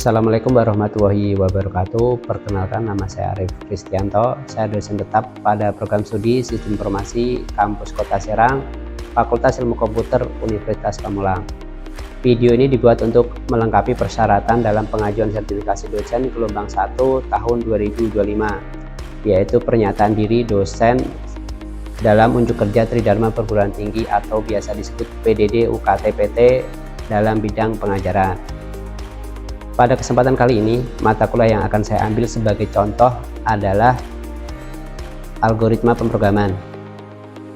Assalamualaikum warahmatullahi wabarakatuh. Perkenalkan, nama saya Arif Kristianto. Saya dosen tetap pada program studi Sistem Informasi Kampus Kota Serang, Fakultas Ilmu Komputer Universitas Pamulang. Video ini dibuat untuk melengkapi persyaratan dalam pengajuan sertifikasi dosen gelombang 1 tahun 2025, yaitu pernyataan diri dosen dalam unjuk kerja Tridharma Perguruan Tinggi atau biasa disebut PDD UKT-PT dalam bidang pengajaran. Pada kesempatan kali ini, mata kuliah yang akan saya ambil sebagai contoh adalah algoritma pemrograman.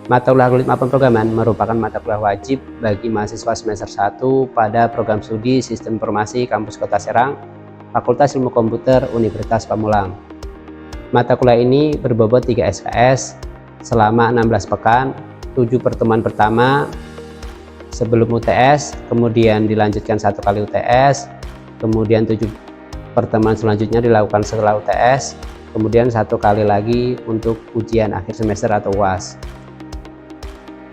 Mata kuliah algoritma pemrograman merupakan mata kuliah wajib bagi mahasiswa semester 1 pada program studi Sistem Informasi Kampus Kota Serang, Fakultas Ilmu Komputer Universitas Pamulang. Mata kuliah ini berbobot 3 SKS selama 16 pekan, 7 pertemuan pertama sebelum UTS, kemudian dilanjutkan 1 kali UTS, kemudian 7 pertemuan selanjutnya dilakukan setelah UTS, kemudian 1 kali lagi untuk ujian akhir semester atau UAS.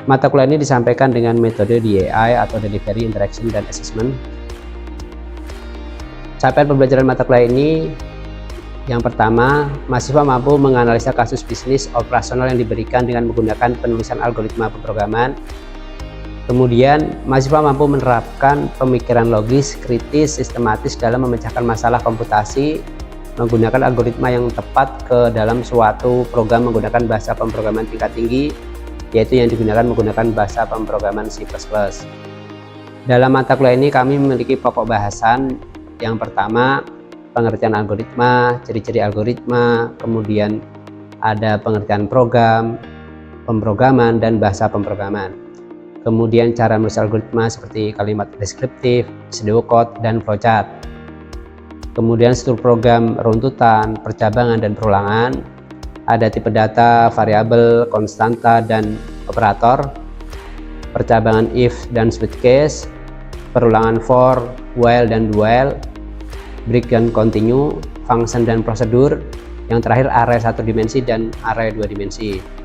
Mata kuliah ini disampaikan dengan metode DAI atau Delivery, Interaction, dan Assessment. Capaian pembelajaran mata kuliah ini, yang pertama, mahasiswa mampu menganalisa kasus bisnis operasional yang diberikan dengan menggunakan penulisan algoritma pemrograman. Kemudian, mahasiswa mampu menerapkan pemikiran logis, kritis, sistematis dalam memecahkan masalah komputasi menggunakan algoritma yang tepat ke dalam suatu program menggunakan bahasa pemrograman tingkat tinggi, yaitu yang digunakan menggunakan bahasa pemrograman C++. Dalam mata kuliah ini kami memiliki pokok bahasan. Yang pertama, pengertian algoritma, ciri-ciri algoritma, kemudian ada pengertian program, pemrograman, dan bahasa pemrograman. Kemudian cara menulis algoritma seperti kalimat deskriptif, pseudocode, dan flowchart. Kemudian struktur program, runtutan, percabangan, dan perulangan. Ada tipe data, variabel, konstanta, dan operator. Percabangan if dan switch case. Perulangan for, while, dan do while. Break dan continue, function dan prosedur. Yang terakhir array 1 dimensi dan array 2 dimensi.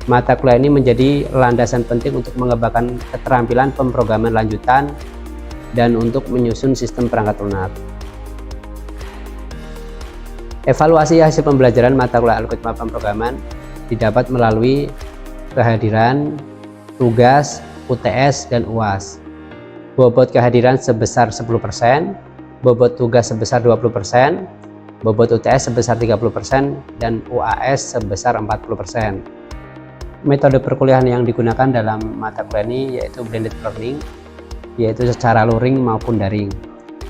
Mata kuliah ini menjadi landasan penting untuk mengembangkan keterampilan pemrograman lanjutan dan untuk menyusun sistem perangkat lunak. Evaluasi hasil pembelajaran mata kuliah algoritma pemrograman didapat melalui kehadiran, tugas, UTS, dan UAS. Bobot kehadiran sebesar 10%, bobot tugas sebesar 20%, bobot UTS sebesar 30%, dan UAS sebesar 40%. Metode perkuliahan yang digunakan dalam mata kuliah ini yaitu blended learning, yaitu secara luring maupun daring.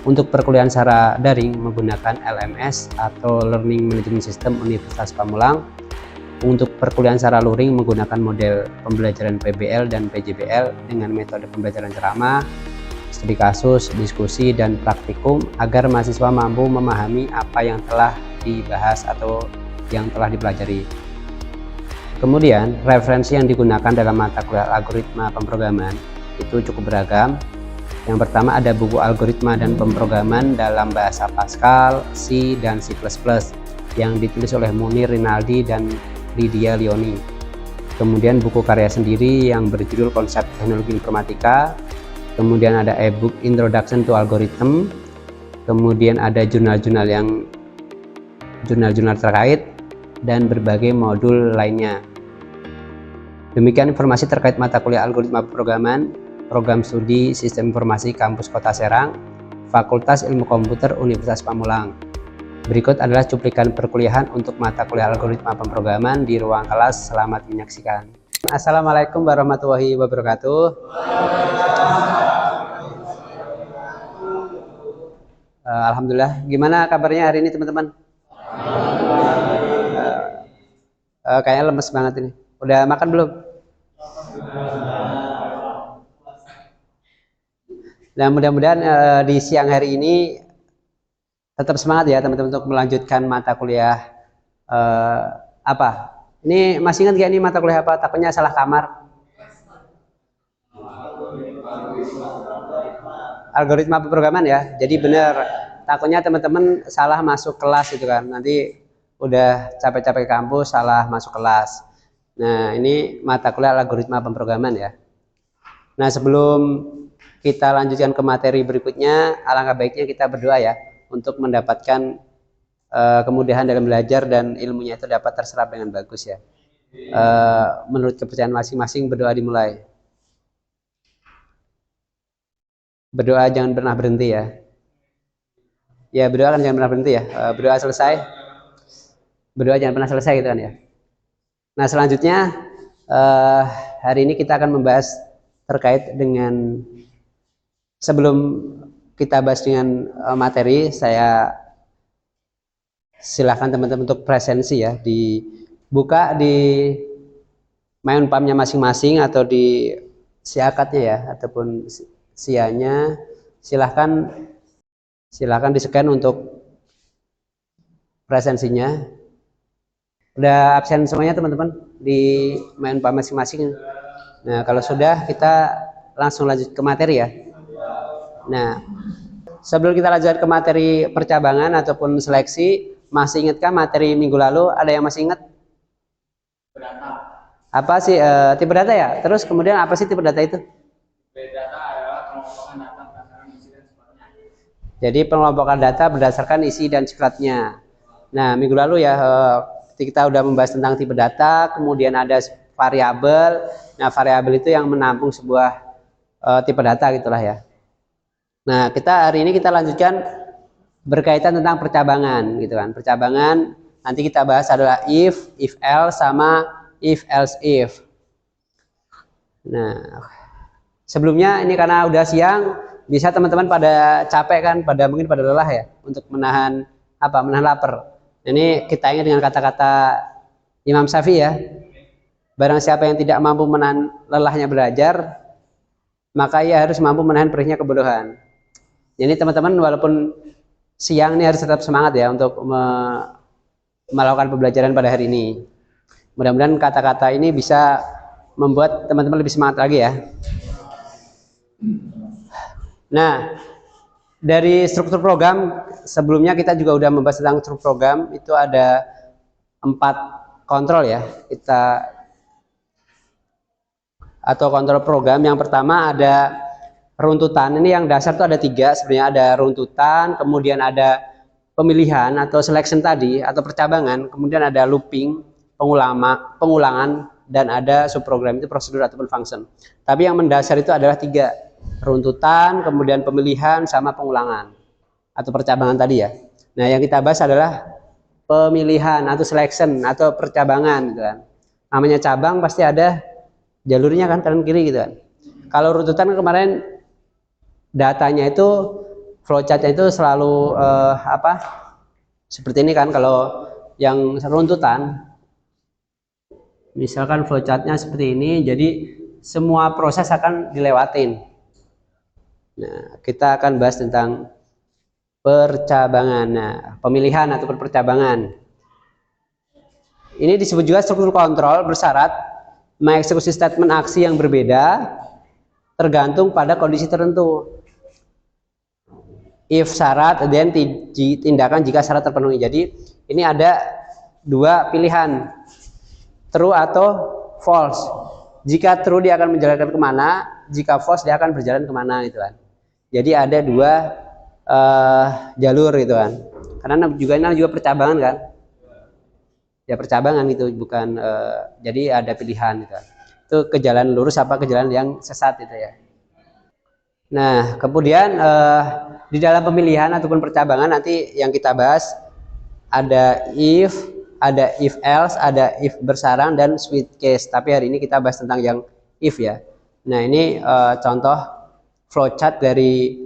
Untuk perkuliahan secara daring menggunakan LMS atau Learning Management System Universitas Pamulang. Untuk perkuliahan secara luring menggunakan model pembelajaran PBL dan PJBL dengan metode pembelajaran ceramah, studi kasus, diskusi, dan praktikum agar mahasiswa mampu memahami apa yang telah dibahas atau yang telah dipelajari. Kemudian, referensi yang digunakan dalam mata kuliah algoritma pemrograman itu cukup beragam. Yang pertama ada buku algoritma dan pemrograman dalam bahasa Pascal, C, dan C++ yang ditulis oleh Munir Rinaldi dan Lydia Leoni. Kemudian buku karya sendiri yang berjudul Konsep Teknologi Informatika. Kemudian ada e-book Introduction to Algorithm. Kemudian ada jurnal-jurnal terkait dan berbagai modul lainnya. Demikian informasi terkait mata kuliah algoritma pemrograman, program studi Sistem Informasi Kampus Kota Serang, Fakultas Ilmu Komputer Universitas Pamulang. Berikut adalah cuplikan perkuliahan untuk mata kuliah algoritma pemrograman di ruang kelas. Selamat menyaksikan. Assalamualaikum warahmatullahi wabarakatuh. Alhamdulillah. Gimana kabarnya hari ini teman-teman? Kayaknya lemes banget ini. Udah makan belum? Nah, mudah-mudahan di siang hari ini tetap semangat ya teman-teman untuk melanjutkan mata kuliah apa? Ini masih ingat gak ini mata kuliah apa? Takutnya salah kamar. Algoritma pemrograman ya. Jadi benar. Takutnya teman-teman salah masuk kelas gitu kan. Nanti udah capek-capek ke kampus salah masuk kelas. Nah, ini mata kuliah algoritma pemrograman ya. Nah, sebelum kita lanjutkan ke materi berikutnya, alangkah baiknya kita berdoa ya untuk mendapatkan kemudahan dalam belajar dan ilmunya itu dapat terserap dengan bagus ya. Menurut kepercayaan masing-masing, berdoa dimulai. Berdoa jangan pernah berhenti ya. Ya, berdoa kan jangan pernah berhenti ya. Berdoa selesai, berdoa jangan pernah selesai gitu kan ya. Nah, selanjutnya hari ini kita akan membahas terkait dengan, sebelum kita bahas dengan materi, saya silahkan teman-teman untuk presensi ya, dibuka di MyUnpamnya masing-masing atau di siakatnya ya, ataupun sianya, silahkan di-scan untuk presensinya. Udah absen semuanya teman-teman di MyUnpam masing-masing? Nah, kalau sudah, kita langsung lanjut ke materi ya. Nah, sebelum kita lanjut ke materi percabangan ataupun seleksi, masih ingatkah materi minggu lalu? Ada yang masih ingat? Apa sih tipe data ya? Terus kemudian apa sih tipe data itu? Tipe data adalah pengelompokan data berdasarkan isi dan sifatnya. Jadi pengelompokan data berdasarkan isi dan sifatnya. Nah, minggu lalu ya kita udah membahas tentang tipe data, kemudian ada variabel. Nah, variabel itu yang menampung sebuah tipe data gitulah ya. Nah, hari ini kita lanjutkan berkaitan tentang percabangan gitu kan. Percabangan nanti kita bahas adalah if else sama if else if. Nah, sebelumnya ini karena udah siang, bisa teman-teman pada capek kan, mungkin pada lelah ya untuk menahan lapar. Ini kita ingat dengan kata-kata Imam Syafi'i ya. Barang siapa yang tidak mampu menahan lelahnya belajar, maka ia harus mampu menahan perihnya kebodohan. Jadi teman-teman walaupun siang ini harus tetap semangat ya untuk melakukan pembelajaran pada hari ini. Mudah-mudahan kata-kata ini bisa membuat teman-teman lebih semangat lagi ya. Nah, dari struktur program, sebelumnya kita juga udah membahas tentang struktur program. Itu ada 4 kontrol ya. Atau kontrol program. Yang pertama ada runtutan. Ini yang dasar tuh ada 3 sebenarnya. Ada runtutan, kemudian ada pemilihan atau selection tadi atau percabangan, kemudian ada looping, pengulangan, dan ada subprogram itu prosedur ataupun function. Tapi yang mendasar itu adalah 3, runtutan, kemudian pemilihan, sama pengulangan atau percabangan tadi ya. Nah, yang kita bahas adalah pemilihan atau selection atau percabangan gitu kan. Namanya cabang pasti ada jalurnya kan, kanan kiri gitu kan. Kalau runtutan kemarin datanya itu, flowchartnya itu selalu seperti ini kan. Kalau yang runtutan, misalkan flowchartnya seperti ini, jadi semua proses akan dilewatin. Nah, kita akan bahas tentang percabangan. Nah, pemilihan ataupun percabangan. Ini disebut juga struktur kontrol bersyarat mengeksekusi statement aksi yang berbeda tergantung pada kondisi tertentu. If syarat, then tindakan jika syarat terpenuhi. Jadi ini ada 2 pilihan, true atau false. Jika true dia akan menjalankan kemana, jika false dia akan berjalan kemana gitu kan. Jadi ada 2 jalur gitu kan. Karena ini juga percabangan kan. Ya percabangan gitu, bukan jadi ada pilihan gitu kan. Itu ke jalan lurus apa ke jalan yang sesat gitu ya. Nah, kemudian di dalam pemilihan ataupun percabangan nanti yang kita bahas ada if else, ada if bersarang, dan switch case. Tapi hari ini kita bahas tentang yang if ya. Nah, ini contoh flowchart dari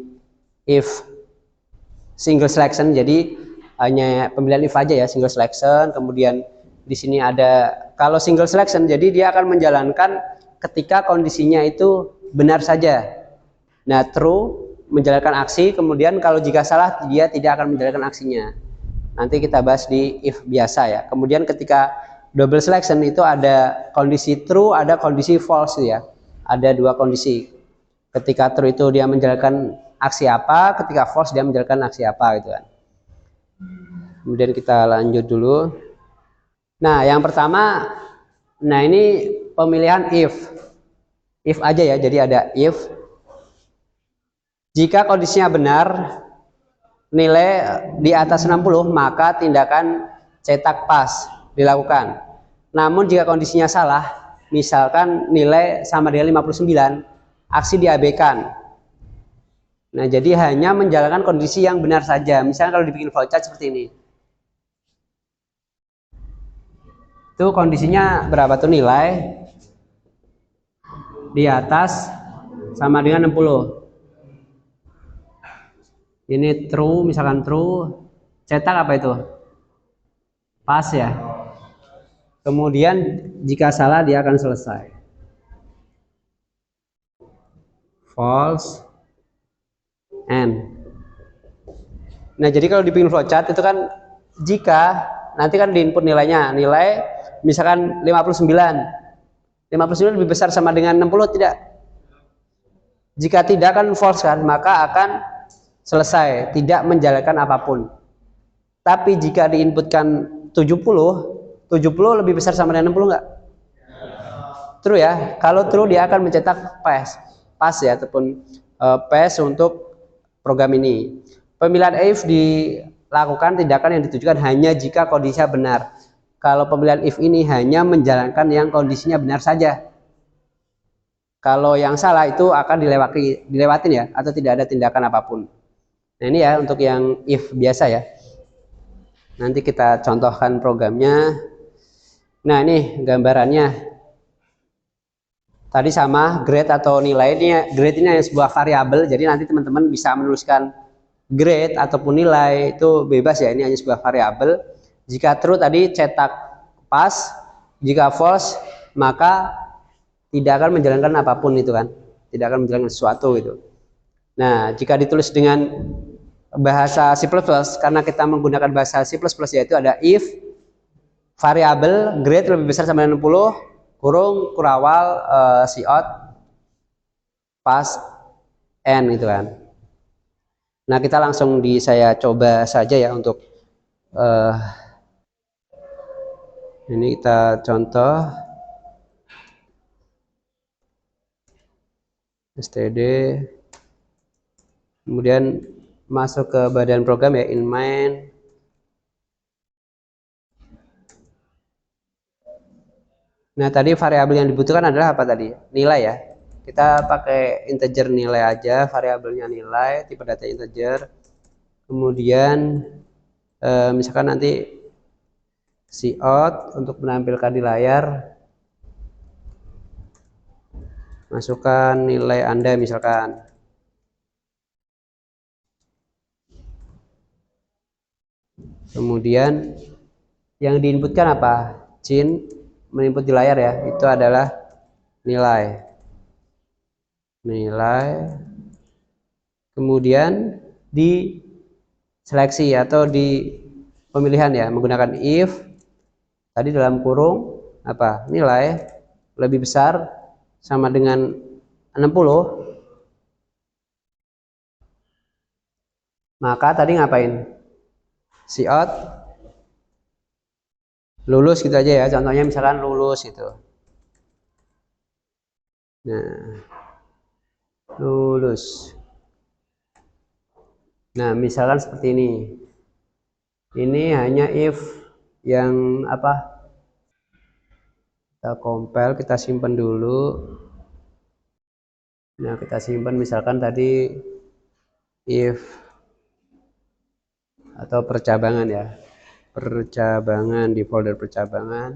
if single selection. Jadi hanya pemilihan if aja ya, single selection. Kemudian di sini ada, kalau single selection jadi dia akan menjalankan ketika kondisinya itu benar saja. Nah, true menjalankan aksi, kemudian kalau jika salah dia tidak akan menjalankan aksinya. Nanti kita bahas di if biasa ya. Kemudian ketika double selection itu ada kondisi true, ada kondisi false ya. Ada 2 kondisi. Ketika true itu dia menjalankan aksi apa, ketika false dia menjalankan aksi apa gitu kan. Kemudian kita lanjut dulu. Nah, yang pertama, nah ini pemilihan if aja ya. Jadi ada if jika kondisinya benar, nilai di atas 60, maka tindakan cetak pas dilakukan. Namun jika kondisinya salah, misalkan nilai sama dengan 59, aksi diabaikan. Nah, jadi hanya menjalankan kondisi yang benar saja. Misalnya kalau dibikin flowchart seperti ini. Itu kondisinya berapa tuh nilai? Di atas sama dengan 60. Ini true, misalkan true. Cetak apa itu? Pas ya. Kemudian jika salah dia akan selesai. False. N. Nah, jadi kalau dibikin flowchart itu kan jika nanti kan di input nilainya, nilai misalkan 59 lebih besar sama dengan 60 tidak? Jika tidak kan false kan, maka akan selesai, tidak menjalankan apapun. Tapi jika diinputkan 70 lebih besar sama dengan 60 enggak? True ya. Kalau true dia akan mencetak pas ya, ataupun pas untuk program ini. Pemilihan if dilakukan tindakan yang ditujukan hanya jika kondisinya benar. Kalau pemilihan if ini hanya menjalankan yang kondisinya benar saja. Kalau yang salah itu akan dilewatin ya, atau tidak ada tindakan apapun. Nah, ini ya untuk yang if biasa ya. Nanti kita contohkan programnya. Nah, ini gambarannya. Tadi sama grade atau nilai ini, grade ini hanya sebuah variabel, jadi nanti teman-teman bisa menuliskan grade ataupun nilai itu bebas ya, ini hanya sebuah variabel. Jika true tadi cetak pas, jika false maka tidak akan menjalankan apapun itu kan, tidak akan menjalankan sesuatu gitu. Nah, jika ditulis dengan bahasa C++, karena kita menggunakan bahasa C++ yaitu ada if variabel grade lebih besar sama dengan 60 kurung kurawal cout pas n gitu kan. Nah, kita langsung saya coba saja ya untuk ini kita contoh std, kemudian masuk ke badan program ya, in main. Nah, tadi variabel yang dibutuhkan adalah apa tadi? Nilai ya. Kita pakai integer nilai aja, variabelnya nilai, tipe data integer. Kemudian misalkan nanti cout untuk menampilkan di layar, masukkan nilai Anda misalkan. Kemudian yang diinputkan apa? Cin menginput di layar ya, itu adalah nilai. Kemudian di seleksi atau di pemilihan ya, menggunakan if tadi dalam kurung apa? Nilai lebih besar sama dengan 60, maka tadi ngapain? Cout lulus gitu aja ya, contohnya misalkan lulus itu. Nah, lulus. Nah, misalkan seperti ini hanya if yang apa, kita compile, kita simpan dulu. Nah, kita simpan misalkan tadi if atau percabangan ya, percabangan di folder percabangan.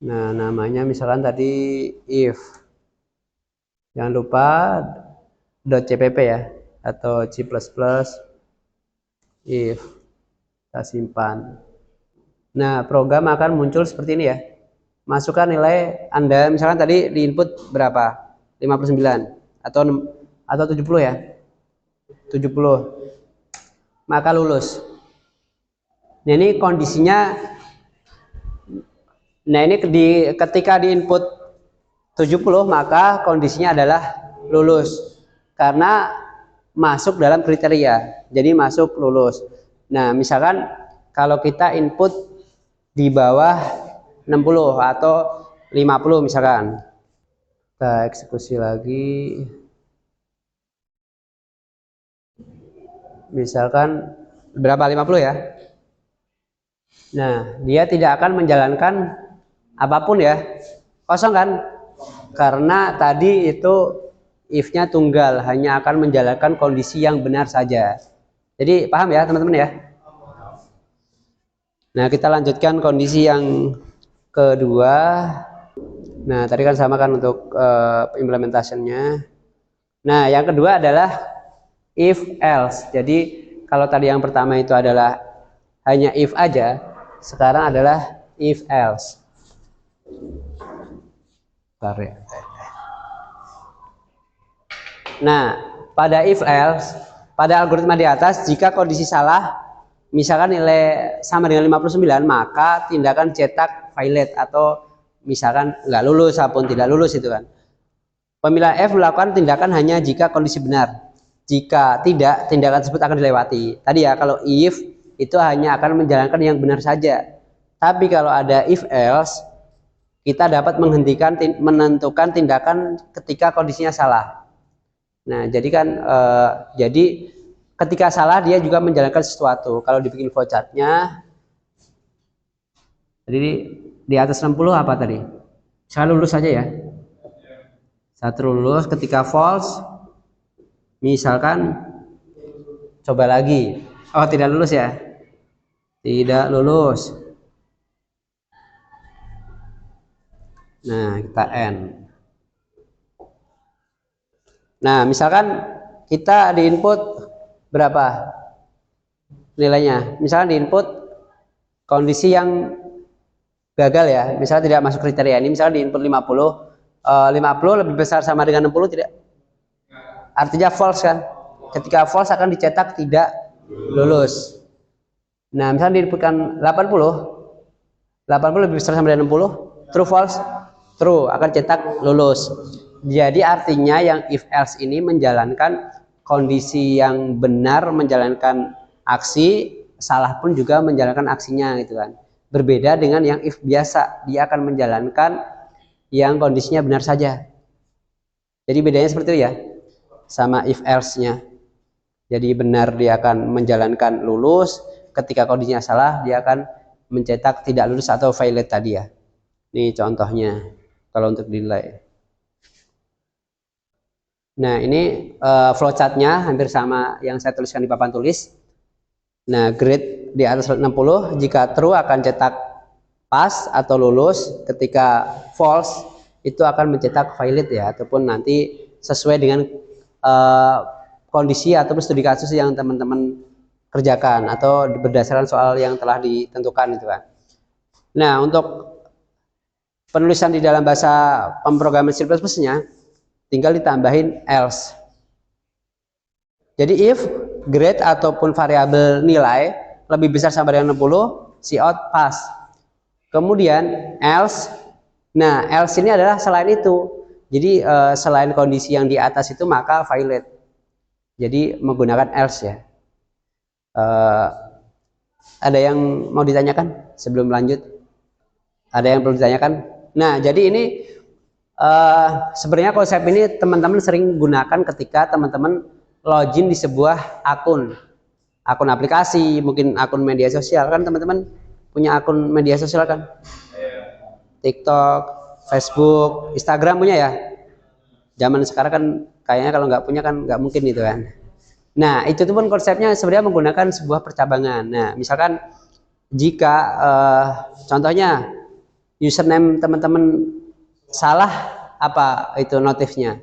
Nah, namanya misalkan tadi if, jangan lupa .cpp ya, atau C++ if, kita simpan. Nah, program akan muncul seperti ini ya. Masukkan nilai Anda, misalkan tadi di input berapa? 59 atau 70 ya. 70. Maka lulus. Nah, ini kondisinya. Nah, ini ketika di input 70 maka kondisinya adalah lulus. Karena masuk dalam kriteria. Jadi masuk lulus. Nah, misalkan kalau kita input di bawah 60 atau 50 misalkan. Kita eksekusi lagi. misalkan berapa, 50 ya. Nah, dia tidak akan menjalankan apapun ya, kosong kan, karena tadi itu if-nya tunggal, hanya akan menjalankan kondisi yang benar saja. Jadi paham ya teman-teman ya. Nah, kita lanjutkan kondisi yang kedua. Nah, tadi kan sama kan untuk implementation-nya. Nah, yang kedua adalah if else. Jadi kalau tadi yang pertama itu adalah hanya if aja, sekarang adalah if else. Nah, pada if else, pada algoritma di atas, jika kondisi salah, misalkan nilai sama dengan 59, maka tindakan cetak violet atau misalkan nggak lulus ataupun tidak lulus itu kan. Pemilihan F melakukan tindakan hanya jika kondisi benar. Jika tidak, tindakan tersebut akan dilewati. Tadi ya, kalau if itu hanya akan menjalankan yang benar saja. Tapi kalau ada if else, kita dapat menentukan tindakan ketika kondisinya salah. Nah, jadi kan jadi ketika salah dia juga menjalankan sesuatu. Kalau dibikin flowchartnya, jadi di atas 60 apa tadi? Saya lulus saja ya. Satu lulus, ketika false, misalkan coba lagi. Oh, tidak lulus ya? Tidak lulus. Nah, kita end. Nah, misalkan kita di input berapa nilainya? Misalkan di input kondisi yang gagal ya, misalnya tidak masuk kriteria ini, misalnya di input 50, 50 lebih besar sama dengan 60 tidak? Artinya false kan? Ketika false akan dicetak tidak lulus. Nah, misalnya diinputkan 80, 80 lebih besar sama dengan 60, true false? True, akan cetak lulus. Jadi artinya yang if else ini menjalankan kondisi yang benar, menjalankan aksi, salah pun juga menjalankan aksinya gitu kan. Berbeda dengan yang if biasa, dia akan menjalankan yang kondisinya benar saja. Jadi bedanya seperti itu ya, sama if else-nya. Jadi benar dia akan menjalankan lulus, ketika kondisinya salah dia akan mencetak tidak lulus atau violet tadi ya. Ini contohnya kalau untuk dinilai. Nah, ini flowchartnya hampir sama yang saya tuliskan di papan tulis. Nah, grade di atas 60 jika true akan cetak pass atau lulus, ketika false itu akan mencetak violet ya, ataupun nanti sesuai dengan kondisi ataupun studi kasus yang teman-teman kerjakan atau berdasarkan soal yang telah ditentukan itu kan. Nah, untuk penulisan di dalam bahasa pemrograman C++-nya tinggal ditambahin else. Jadi if grade ataupun variabel nilai lebih besar sama dengan 60, cout pass. Kemudian else, nah else ini adalah selain itu. Jadi selain kondisi yang di atas itu maka violet. Jadi menggunakan else ya. Ada yang mau ditanyakan sebelum lanjut? Ada yang perlu ditanyakan? Nah, jadi ini sebenarnya konsep ini teman-teman sering gunakan ketika teman-teman login di sebuah akun aplikasi, mungkin akun media sosial kan, teman-teman punya akun media sosial kan, TikTok, Facebook, Instagram punya ya. Zaman sekarang kan kayaknya kalau nggak punya kan nggak mungkin itu kan. Nah, itu tuh pun konsepnya sebenarnya menggunakan sebuah percabangan. Nah, misalkan jika contohnya username teman-teman salah, apa itu notifnya?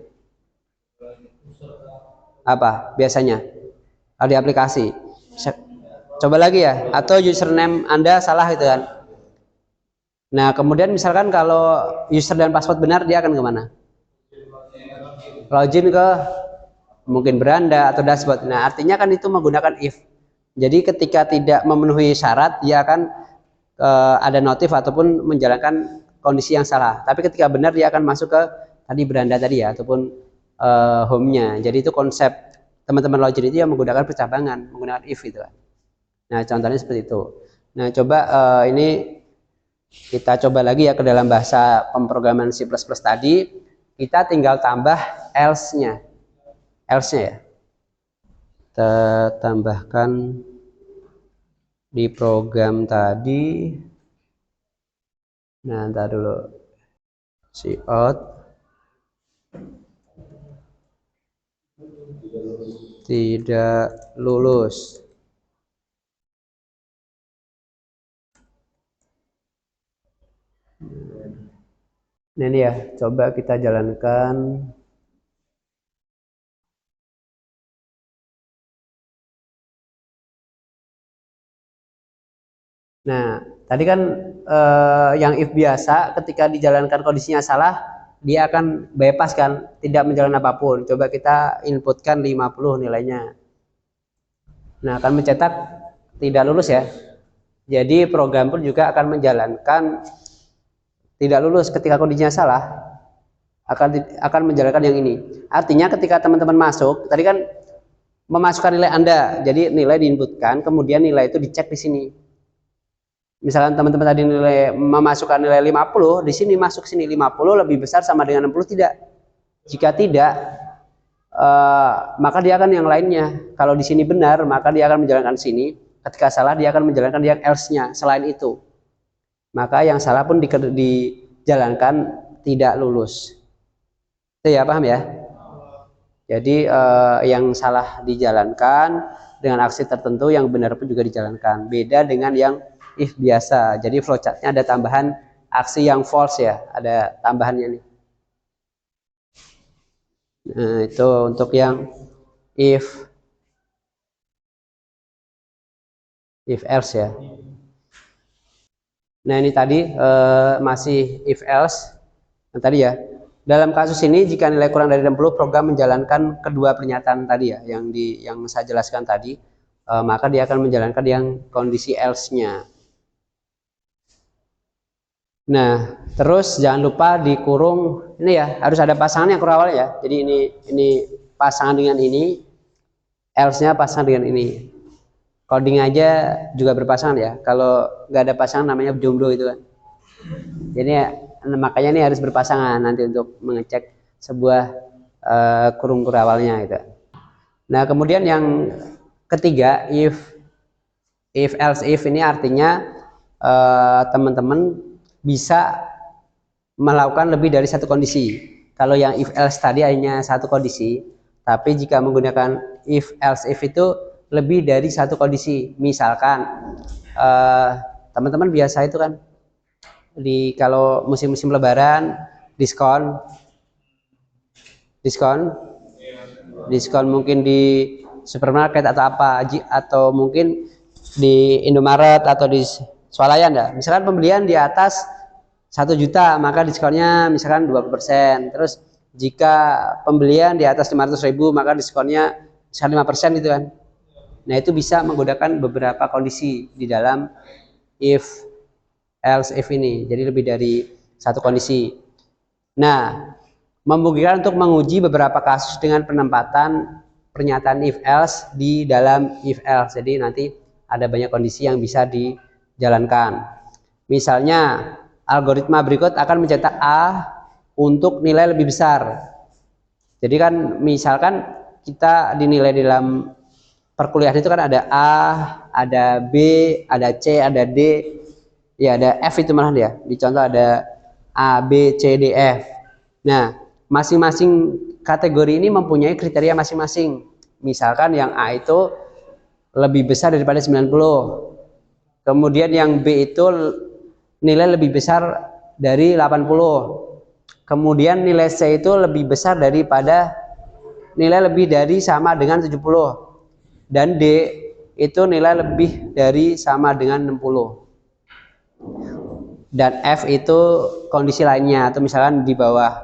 Apa biasanya di aplikasi? Coba lagi ya, atau username Anda salah gitu kan. Nah, kemudian misalkan kalau user dan password benar, dia akan kemana? Login ke mungkin beranda atau dashboard. Nah, artinya kan itu menggunakan if. Jadi ketika tidak memenuhi syarat, dia akan ada notif ataupun menjalankan kondisi yang salah. Tapi ketika benar dia akan masuk ke tadi beranda tadi ya, ataupun home-nya. Jadi itu konsep teman-teman login itu yang menggunakan percabangan, menggunakan if itu. Nah, contohnya seperti itu. Nah, coba ini kita coba lagi ya ke dalam bahasa pemrograman C++ tadi. Kita tinggal tambah else-nya. Else-nya ya. kita tambahkan di program tadi. Nah, ntar dulu, cout tidak lulus. Nah, ini ya, coba kita jalankan. Nah, tadi kan yang if biasa ketika dijalankan kondisinya salah, dia akan bypass kan, tidak menjalankan apapun. Coba kita inputkan 50 nilainya. Nah, akan mencetak tidak lulus ya. Jadi program pun juga akan menjalankan tidak lulus ketika kondisinya salah, akan menjalankan yang ini. Artinya ketika teman-teman masuk, tadi kan memasukkan nilai Anda, jadi nilai diinputkan, kemudian nilai itu dicek di sini. Misalkan teman-teman tadi memasukkan nilai 50, di sini masuk sini 50 lebih besar sama dengan 60 tidak. Jika tidak, maka dia akan yang lainnya. Kalau di sini benar, maka dia akan menjalankan sini. Ketika salah, dia akan menjalankan yang else-nya selain itu. Maka yang salah pun dijalankan tidak lulus. Itu ya, paham ya? Jadi yang salah dijalankan dengan aksi tertentu, yang benar pun juga dijalankan. Beda dengan yang if biasa. Jadi flowchartnya ada tambahan aksi yang false ya, ada tambahannya nih. Nah, itu untuk yang if else ya. Nah, ini tadi masih if else. Nah, tadi ya, dalam kasus ini jika nilai kurang dari 60, program menjalankan kedua pernyataan tadi ya, yang saya jelaskan tadi, maka dia akan menjalankan yang kondisi else-nya. Nah, terus jangan lupa dikurung ini ya, harus ada pasangan yang kurang awal ya. Jadi ini pasangan dengan ini, else-nya pasangan dengan ini. Coding aja juga berpasangan ya. Kalau nggak ada pasangan namanya jomblo itu kan. Jadi makanya ini harus berpasangan nanti untuk mengecek sebuah kurung awalnya gitu. Nah, kemudian yang ketiga, if else if ini artinya teman-teman bisa melakukan lebih dari satu kondisi. Kalau yang if else tadi hanya satu kondisi, tapi jika menggunakan if else if itu lebih dari satu kondisi. Misalkan teman-teman biasa itu kan kalau musim-musim lebaran diskon mungkin di supermarket atau apa, atau mungkin di Indomaret atau di swalayan ya. Misalkan pembelian di atas 1 juta maka diskonnya misalkan 20%. Terus jika pembelian di atas 500.000 maka diskonnya misalkan 5% gitu kan. Nah, itu bisa menggunakan beberapa kondisi di dalam if else if ini. Jadi lebih dari satu kondisi. Nah, memungkinkan untuk menguji beberapa kasus dengan penempatan pernyataan if else di dalam if else. Jadi nanti ada banyak kondisi yang bisa dijalankan. Misalnya algoritma berikut akan mencetak A untuk nilai lebih besar. Jadi kan misalkan kita dinilai dalam perkuliahan itu kan ada A, ada B, ada C, ada D, ya ada F itu malah ya. Di contoh ada A, B, C, D, F. Nah, masing-masing kategori ini mempunyai kriteria masing-masing. Misalkan yang A itu lebih besar daripada 90. Kemudian yang B itu nilai lebih besar dari 80. Kemudian nilai C itu lebih besar daripada nilai lebih dari sama dengan 70. Dan D itu nilai lebih dari sama dengan 60. Dan F itu kondisi lainnya, atau misalkan di bawah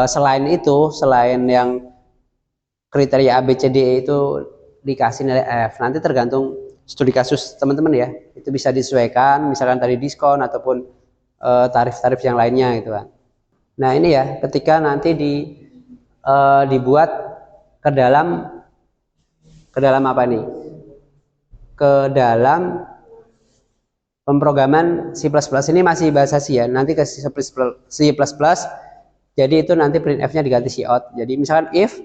selain yang kriteria A, B, C, D itu dikasih nilai F. Nanti tergantung studi kasus teman-teman ya, itu bisa disesuaikan, misalkan tadi diskon ataupun tarif-tarif yang lainnya gitu kan. Nah, ini ya, ketika nanti dibuat ke dalam apa nih? Ke dalam pemrograman C++. Ini masih bahasa C ya, nanti ke C++. Jadi itu nanti printf-nya diganti cout. Jadi misalkan if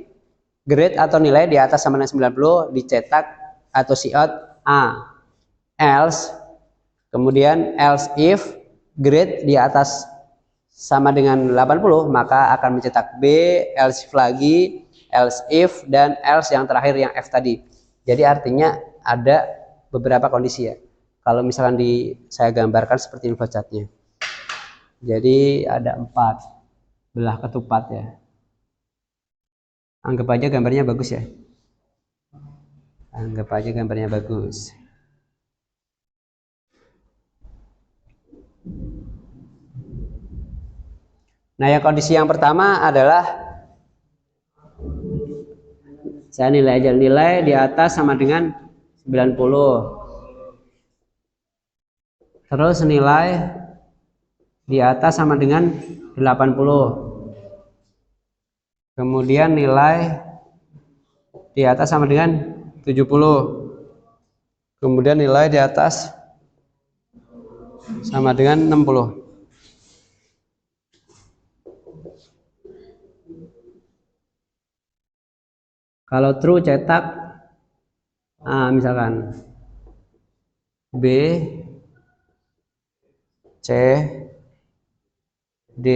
grade atau nilai di atas sama dengan 90 dicetak atau count A. Else, kemudian else if grade di atas sama dengan 80 maka akan mencetak B, else if lagi, else if, dan else yang terakhir yang F tadi. Jadi artinya ada beberapa kondisi ya. Kalau misalkan saya gambarkan seperti ini flowchartnya. Jadi ada 4 belah ketupat ya. Anggap aja gambarnya bagus ya. Anggap aja gambarnya bagus. Nah, yang kondisi yang pertama adalah saya nilai aja, nilai di atas sama dengan 90. Terus nilai di atas sama dengan 80. Kemudian nilai di atas sama dengan 70. Kemudian nilai di atas sama dengan 60. Kalau true cetak misalkan B, C, D.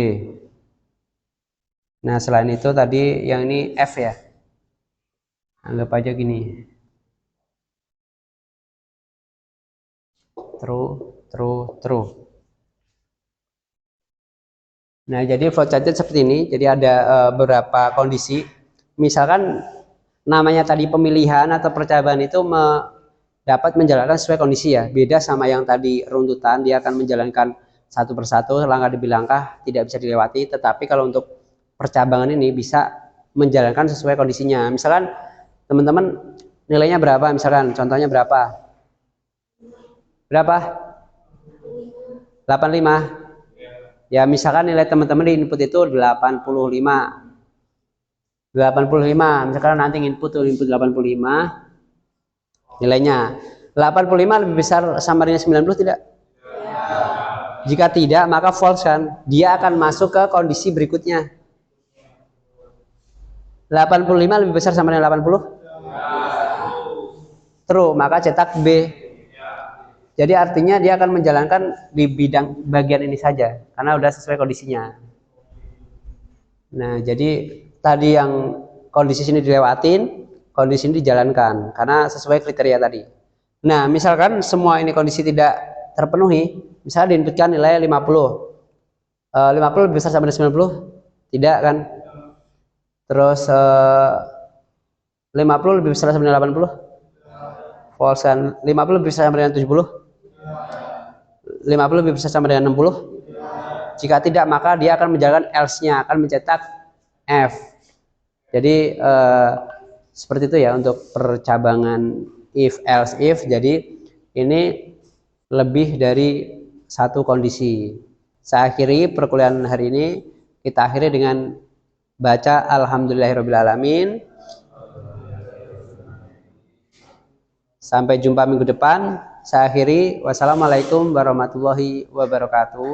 Nah, selain itu tadi yang ini F ya. Anggap aja gini. True. Nah, jadi flowchartnya seperti ini. Jadi ada beberapa kondisi. Misalkan namanya tadi pemilihan atau percobaan itu dapat menjalankan sesuai kondisi ya. Beda sama yang tadi runtutan, dia akan menjalankan satu persatu, langkah demi langkah, tidak bisa dilewati. Tetapi kalau untuk percabangan ini bisa menjalankan sesuai kondisinya. Misalkan teman-teman nilainya berapa, misalkan contohnya berapa? 85. Ya, misalkan nilai teman-teman di input itu 85. Misalkan nanti input 85 nilainya 85 lebih besar sama dengan 90 tidak? Jika tidak maka false kan, dia akan masuk ke kondisi berikutnya. 85 lebih besar sama dengan 80? True, maka cetak B. Jadi artinya dia akan menjalankan di bidang bagian ini saja karena udah sesuai kondisinya. Nah, jadi tadi yang kondisi sini dilewatin, kondisi ini dijalankan karena sesuai kriteria tadi. Nah, misalkan semua ini kondisi tidak terpenuhi, misalnya diinputkan nilai 50. 50 lebih besar sama dengan 90? Tidak kan? Terus 50 lebih besar sama dengan 80? False kan? 50 lebih besar sama dengan 70? 50 lebih besar sama dengan 60? Jika tidak maka dia akan menjalankan else-nya, akan mencetak F. Jadi seperti itu ya untuk percabangan if else if. Jadi ini lebih dari satu kondisi. Saya akhiri perkuliahan hari ini, kita akhiri dengan baca alhamdulillahirobbilalamin. Sampai jumpa minggu depan. Saya akhiri, wassalamualaikum warahmatullahi wabarakatuh.